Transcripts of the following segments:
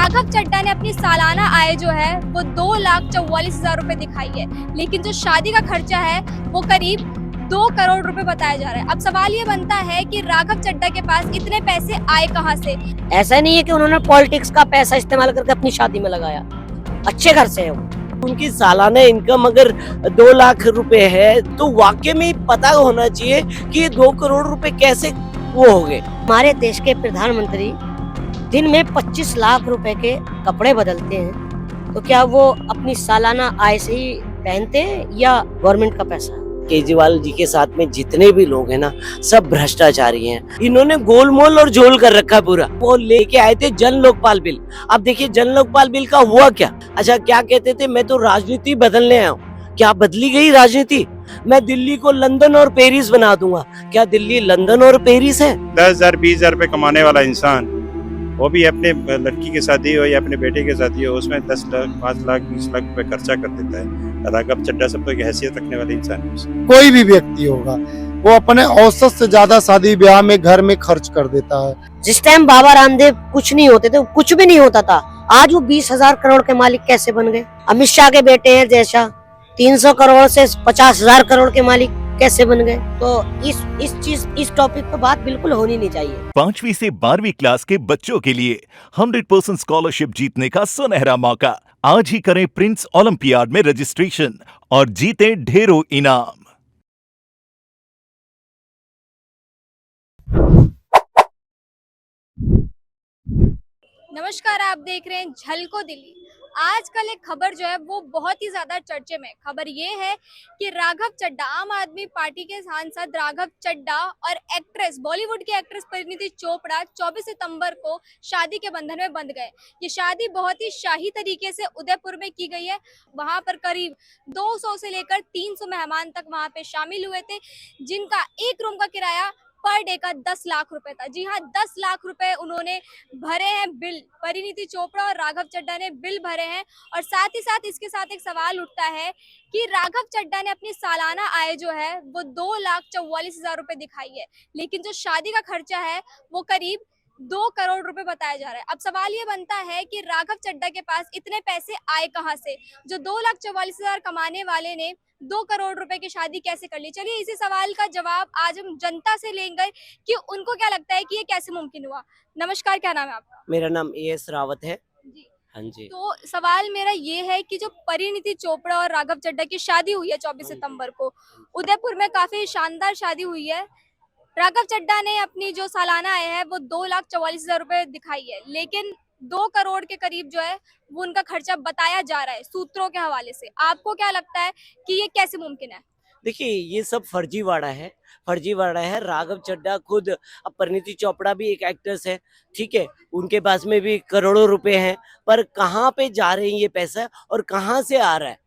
राघव चड्ढा ने अपनी सालाना आय जो है वो 2,44,000 रुपए दिखाई है, लेकिन जो शादी का खर्चा है वो करीब 2 करोड़ रुपए बताया जा रहा है। अब सवाल ये बनता है कि राघव चड्ढा के पास इतने पैसे आए कहाँ से? ऐसा नहीं है कि उन्होंने पॉलिटिक्स का पैसा इस्तेमाल करके अपनी शादी में लगाया, अच्छे घर से है वो। उनकी सालाना इनकम अगर 2 लाख रुपए है तो वाकई में पता होना चाहिए कि ये 2 करोड़ रुपए कैसे वो हो गए। हमारे देश के प्रधानमंत्री दिन में 25 लाख रुपए के कपड़े बदलते हैं, तो क्या वो अपनी सालाना आय से ही पहनते हैं या गवर्नमेंट का पैसा? केजरीवाल जी के साथ में जितने भी लोग हैं ना, सब भ्रष्टाचारी हैं। इन्होंने गोलमोल और झोल कर रखा पूरा। वो लेके आए थे जन लोकपाल बिल। अब देखिए जन लोकपाल बिल का हुआ क्या। अच्छा, क्या कहते थे, मैं तो राजनीति बदलने आया हूँ। क्या बदली गई राजनीति? मैं दिल्ली को लंदन और पेरिस बना दूंगा। क्या दिल्ली लंदन और पेरिस है? 10,000 20,000 रुपए कमाने वाला इंसान, वो भी अपने लड़की के शादी हो या अपने बेटे के शादी हो, उसमें 10 लाख 5 लाख 20 लाख रुपए खर्चा कर देता है। राघव चड्ढा सब तो एक हैसियत रखने वाले इंसान है। कोई भी व्यक्ति होगा वो अपने औसत से ज्यादा शादी ब्याह में घर में खर्च कर देता है। जिस टाइम बाबा रामदेव कुछ नहीं होते थे, कुछ भी नहीं होता था, आज वो 20,000 करोड़ के मालिक कैसे बन गए? अमित शाह के बेटे हैं जैसा 300 करोड़ से 50,000 करोड़ के मालिक कैसे बन गए? तो इस टॉपिक पे बात बिल्कुल होनी नहीं चाहिए। 5वीं से 12वीं क्लास के बच्चों के लिए 100% स्कॉलरशिप जीतने का सुनहरा मौका। आज ही करें प्रिंस ओलंपियाड में रजिस्ट्रेशन और जीते ढेरों इनाम। नमस्कार, आप देख रहे हैं झलको दिल्ली। आजकल एक खबर जो है वो बहुत ही ज्यादा चर्चे में। खबर ये है कि राघव चड्ढा, आम आदमी पार्टी के सांसद राघव चड्ढा और एक्ट्रेस, बॉलीवुड की एक्ट्रेस परिणीति चोपड़ा 24 सितंबर को शादी के बंधन में बंध गए। ये शादी बहुत ही शाही तरीके से उदयपुर में की गई है। वहां पर करीब 200 से लेकर 300 मेहमान तक वहां पे शामिल हुए थे, जिनका एक रूम का किराया पर डे का 10 लाख रुपए था। जी हाँ, 10 लाख रुपए उन्होंने भरे हैं बिल। परिणीति चोपड़ा और राघव चड्ढा ने बिल भरे हैं। और साथ ही साथ इसके साथ एक सवाल उठता है कि राघव चड्ढा ने अपनी सालाना आय जो है वो 2,44,000 रुपए दिखाई है, लेकिन जो शादी का खर्चा है वो करीब 2 करोड़ रुपए बताया जा रहा है। अब सवाल ये बनता है कि राघव चड्ढा के पास इतने पैसे आए कहाँ से? जो 2,44,000 कमाने वाले ने 2 करोड़ रुपए की शादी कैसे कर ली? चलिए इसी सवाल का जवाब आज हम जनता से लेंगे कि उनको क्या लगता है कि ये कैसे मुमकिन हुआ। नमस्कार, क्या नाम है आपका? मेरा नाम AS रावत है। जी, हाँ जी। तो सवाल मेरा ये है कि जो परिणीति चोपड़ा और राघव चड्ढा की शादी हुई है 24 सितंबर को उदयपुर में, काफी शानदार शादी हुई है। राघव चड्ढा ने अपनी जो सालाना आय है वो 2,44,000 रुपए दिखाई है, लेकिन 2 करोड़ के करीब जो है वो उनका खर्चा बताया जा रहा है सूत्रों के हवाले से। आपको क्या लगता है कि ये कैसे मुमकिन है? देखिए ये सब फर्जीवाड़ा है, फर्जीवाड़ा है। राघव चड्ढा खुद, अब परिणीति चोपड़ा भी एक एक्ट्रेस है, ठीक है, उनके पास में भी करोड़ों रुपए हैं, पर कहाँ पे जा रहे हैं ये पैसा और कहाँ से आ रहा है?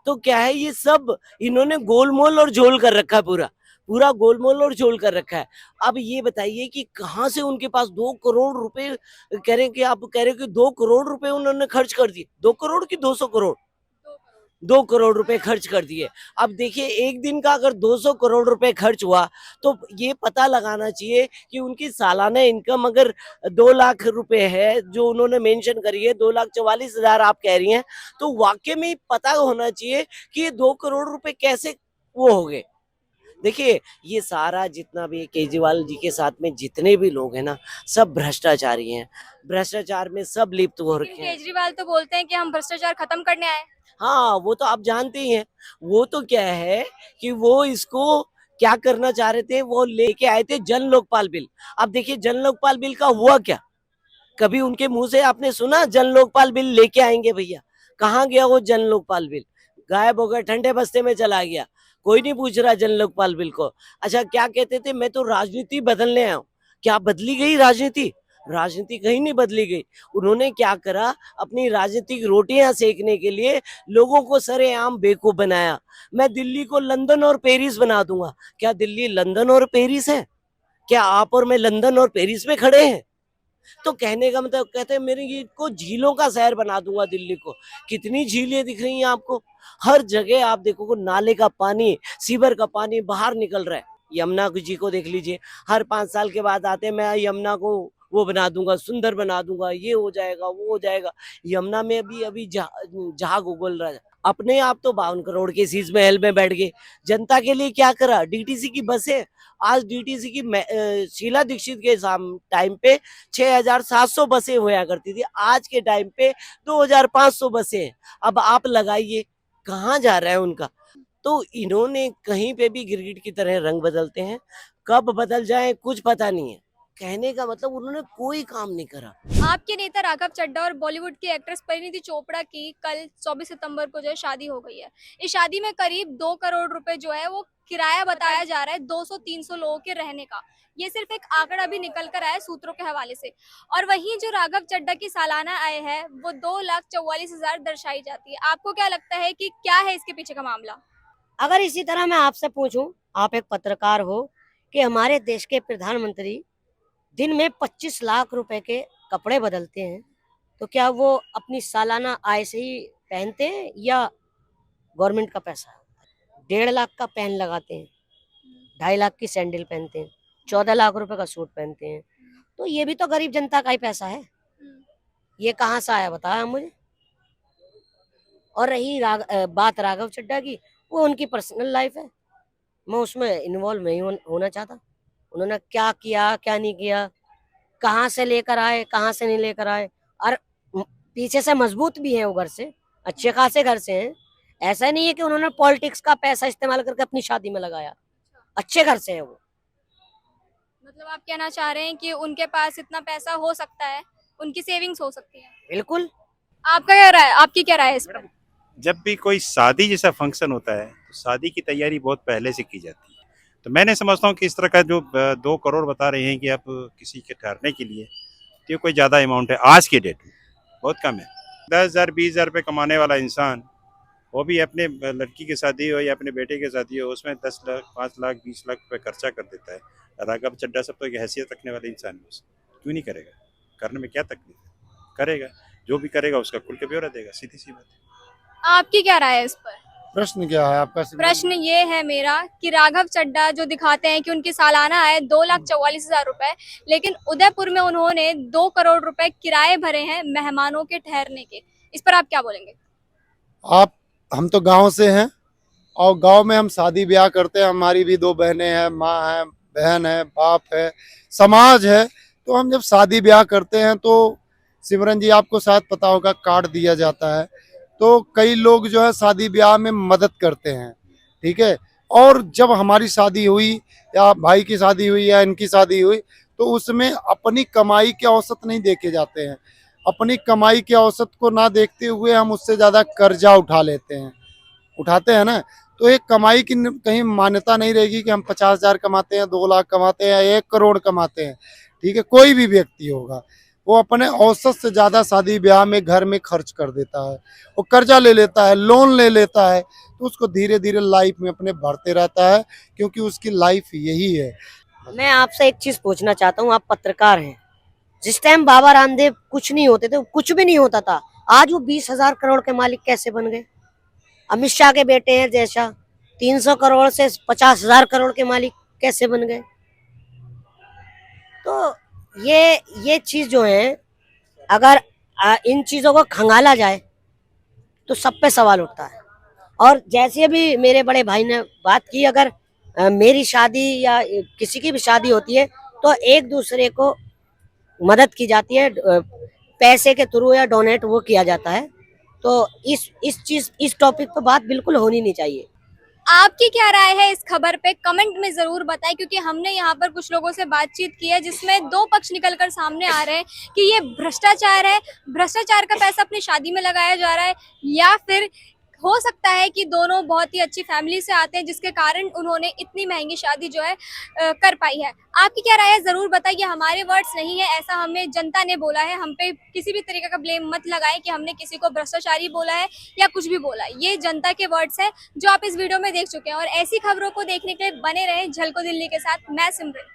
तो क्या है, ये सब इन्होंने गोलमोल और झोल कर रखा है। पूरा पूरा गोलमोल और झोल कर रखा है। अब ये बताइए कि कहाँ से उनके पास 2 करोड़ रुपए कह रहे हैं, कि आप कह रहे हैं कि 2 करोड़ रुपए उन्होंने खर्च कर दिए। 2 करोड़ की 200 करोड़, 2 करोड़ रुपए खर्च कर दिए। अब देखिए एक दिन का अगर 200 करोड़ रुपए खर्च हुआ तो ये पता लगाना चाहिए कि उनकी सालाना इनकम अगर 2 लाख रुपए है, जो उन्होंने मेंशन करी है, 2,44,000 आप कह रही हैं, तो वाकई में पता होना चाहिए कि ये 2 करोड़ रुपए कैसे वो हो गए। देखिए ये सारा जितना भी केजरीवाल जी के साथ में जितने भी लोग हैं ना, सब भ्रष्टाचारी हैं। भ्रष्टाचार में सब लिप्त हो रखे हैं। केजरीवाल तो बोलते हैं कि हम भ्रष्टाचार खत्म करने आए। हाँ, वो तो आप जानते ही हैं। वो तो क्या है कि वो इसको क्या करना चाह रहे थे, वो लेके आए थे जन लोकपाल बिल। अब देखिए जन लोकपाल बिल का हुआ क्या? कभी उनके मुंह से आपने सुना जन लोकपाल बिल लेके आएंगे भैया? कहाँ गया वो जन लोकपाल बिल? गायब हो गया, ठंडे बस्ते में चला गया। कोई नहीं पूछ रहा जन लोकपाल बिल को। अच्छा, क्या कहते थे, मैं तो राजनीति बदलने आया हूँ। क्या बदली गई राजनीति? राजनीति कहीं नहीं बदली गई। उन्होंने क्या करा, अपनी राजनीतिक रोटियां सेकने के लिए लोगों को सरेआम बेवकूफ बनाया। मैं दिल्ली को लंदन और पेरिस बना दूंगा। क्या दिल्ली लंदन और पेरिस है? क्या आप और मैं लंदन और पेरिस में खड़े हैं? तो कहने का मतलब, कहते हैं मेरे ये को झीलों का शहर बना दूंगा दिल्ली को। कितनी झीलें दिख रही हैं आपको? हर जगह आप देखोगे नाले का पानी, सीवर का पानी बाहर निकल रहा है। यमुना जी को देख लीजिए, हर 5 साल के बाद आते हैं, मैं यमुना को वो बना दूंगा, सुंदर बना दूंगा, ये हो जाएगा, वो हो जाएगा। यमुना में अभी अभी जहाग उगल रहा है। अपने आप तो 52 करोड़ के शीश महल में बैठ गए। जनता के लिए क्या करा? डीटीसी की बसें, आज डीटीसी की शीला दीक्षित के टाइम पे 6,700 बसें हुआ करती थी, आज के टाइम पे 2,500 बसें हैं। अब आप लगाइए कहाँ जा रहा है उनका। तो इन्होंने कहीं पे भी गिरगिट की तरह रंग बदलते हैं, कब बदल जाए कुछ पता नहीं है। कहने का मतलब उन्होंने कोई काम नहीं करा। आपके नेता राघव चड्ढा और बॉलीवुड की एक्ट्रेस परिणीति चोपड़ा की कल 24 सितंबर को जो है शादी हो गई है। इस शादी में करीब 2 करोड़ रुपए जो है वो किराया बताया जा रहा है 200-300 लोगों के रहने का। ये सिर्फ एक आंकड़ा भी निकल कर आया सूत्रों के हवाले से। और वहीं जो राघव चड्ढा की सालाना आय है वो 2,44,000 दर्शाई जाती है। आपको क्या लगता है कि क्या है इसके पीछे का मामला? अगर इसी तरह मैं आपसे पूछूं, आप एक पत्रकार हो, कि हमारे देश के प्रधानमंत्री दिन में 25 लाख रुपए के कपड़े बदलते हैं, तो क्या वो अपनी सालाना आय से ही पहनते हैं या गवर्नमेंट का पैसा है? 1.5 लाख का पेन लगाते हैं, 2.5 लाख की सैंडल पहनते हैं, 14 लाख रुपए का सूट पहनते हैं, तो ये भी तो गरीब जनता का ही पैसा है। ये कहाँ से आया बताया मुझे। और रही बात राघव चड्ढा की, वो उनकी पर्सनल लाइफ है, मैं उसमें इन्वॉल्व नहीं होना चाहता। उन्होंने क्या किया क्या नहीं किया, कहाँ से लेकर आए कहाँ से नहीं लेकर आए, और पीछे से मजबूत भी है वो, घर से अच्छे खासे घर से हैं। ऐसा नहीं है कि उन्होंने पॉलिटिक्स का पैसा इस्तेमाल करके अपनी शादी में लगाया, अच्छे घर से है वो। मतलब आप कहना चाह रहे हैं कि उनके पास इतना पैसा हो सकता है, उनकी सेविंग्स हो सकती है। बिल्कुल। आपका क्या राय, आपकी क्या राय है इस पर? जब भी कोई शादी जैसा फंक्शन होता है तो शादी की तैयारी बहुत पहले से की जाती है। तो मैंने समझता हूँ कि इस तरह का जो 2 करोड़ बता रहे हैं कि आप किसी के ठहरने के लिए, तो ये कोई ज़्यादा अमाउंट है आज के डेट में, बहुत कम है। 10,000 20,000 रुपये कमाने वाला इंसान, वो भी अपने लड़की की शादी हो या अपने बेटे की शादी हो, उसमें 10 लाख 5 लाख 20 लाख रुपये खर्चा कर देता है। राघव चड्ढा सब तो एक हैसियत रखने वाले इंसान है, क्यों नहीं करेगा? करने में क्या तकलीफ है? करेगा, जो भी करेगा उसका खुल के ब्यौरा देगा, सीधी सी बात है। आपकी क्या राय है इस पर? प्रश्न क्या है आपका? प्रश्न ये है मेरा कि राघव चड्ढा जो दिखाते हैं कि उनकी सालाना आय 2,44,000 रुपए, लेकिन उदयपुर में उन्होंने 2 करोड़ रुपए किराए भरे हैं मेहमानों के ठहरने के। इस पर आप क्या बोलेंगे? हम तो गांव से हैं और गांव में हम शादी ब्याह करते हैं। हमारी भी 2 बहनें हैं, माँ है, बहन है, बाप है, समाज है। तो हम जब शादी ब्याह करते हैं तो सिमरन जी आपको शायद पता होगा, कार्ड दिया जाता है। तो कई लोग जो है शादी ब्याह में मदद करते हैं, ठीक है। और जब हमारी शादी हुई या भाई की शादी हुई या इनकी शादी हुई, तो उसमें अपनी कमाई के औसत नहीं देखे जाते हैं। अपनी कमाई के औसत को ना देखते हुए हम उससे ज़्यादा कर्जा उठाते हैं ना। तो एक कमाई की कहीं मान्यता नहीं रहेगी कि हम 50,000 कमाते हैं, 2 लाख कमाते हैं या 1 करोड़ कमाते हैं, ठीक है। कोई भी व्यक्ति होगा वो अपने औसत से ज़्यादा शादी ब्याह में घर में खर्च कर देता है, वो कर्जा ले लेता है, लोन ले लेता है, तो उसको धीरे धीरे लाइफ में अपने बढ़ते रहता है, क्योंकि उसकी लाइफ यही है। मैं आपसे एक चीज पूछना चाहता हूँ, आप पत्रकार हैं। जिस टाइम बाबा रामदेव कुछ नहीं होते थे, कुछ भी नहीं होता था, आज वो 20,000 करोड़ के मालिक कैसे बन गए? अमित शाह के बेटे हैं जैसा 300 करोड़ से 50,000 करोड़ के मालिक कैसे बन गए? तो ये चीज जो है, अगर इन चीजों को खंगाला जाए तो सब पे सवाल उठता है। और जैसे भी मेरे बड़े भाई ने बात की, अगर मेरी शादी या किसी की भी शादी होती है तो एक दूसरे को मदद की जाती है, पैसे के थ्रू या डोनेट वो किया जाता है। तो इस टॉपिक पे बात बिल्कुल होनी नहीं चाहिए। आपकी क्या राय है इस खबर पे? कमेंट में जरूर बताएं, क्योंकि हमने यहाँ पर कुछ लोगों से बातचीत की है जिसमें 2 पक्ष निकलकर सामने आ रहे हैं कि ये भ्रष्टाचार है, भ्रष्टाचार का पैसा अपनी शादी में लगाया जा रहा है, या फिर हो सकता है कि दोनों बहुत ही अच्छी फैमिली से आते हैं जिसके कारण उन्होंने इतनी महंगी शादी जो है कर पाई है। आपकी क्या राय है जरूर बताइए। हमारे वर्ड्स नहीं है, ऐसा हमें जनता ने बोला है। हम पे किसी भी तरीके का ब्लेम मत लगाएं कि हमने किसी को भ्रष्टाचारी बोला है या कुछ भी बोला है। ये जनता के वर्ड्स है जो आप इस वीडियो में देख चुके हैं। और ऐसी खबरों को देखने के लिए बने रहे झलको दिल्ली के साथ। मैं सिमरन।